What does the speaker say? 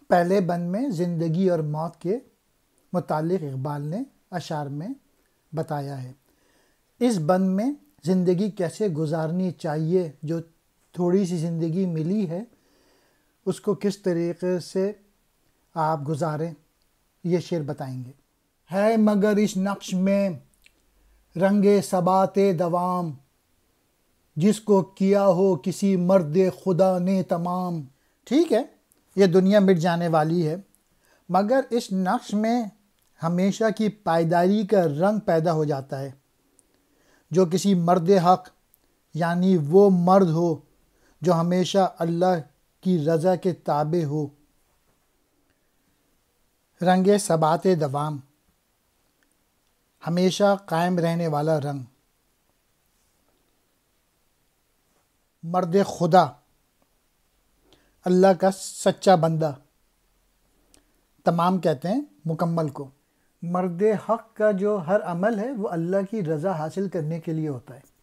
پہلے بند میں زندگی اور موت کے متعلق اقبال نے اشعار میں بتایا ہے۔ اس بند میں زندگی کیسے گزارنی چاہیے، جو تھوڑی سی زندگی ملی ہے اس کو کس طریقے سے آپ گزاریں، یہ شعر بتائیں گے۔ ہے مگر اس نقش میں رنگ ثبات دوام، جس کو کیا ہو کسی مرد خدا نے تمام۔ ٹھیک ہے، یہ دنیا مٹ جانے والی ہے، مگر اس نقش میں ہمیشہ کی پائیداری کا رنگ پیدا ہو جاتا ہے، جو کسی مرد حق یعنی وہ مرد ہو جو ہمیشہ اللہ کی رضا کے تابع ہو۔ رنگ ثبات دوام، ہمیشہ قائم رہنے والا رنگ۔ مرد خدا، اللہ کا سچا بندہ۔ تمام کہتے ہیں مکمل کو۔ مرد حق کا جو ہر عمل ہے وہ اللہ کی رضا حاصل کرنے کے لیے ہوتا ہے۔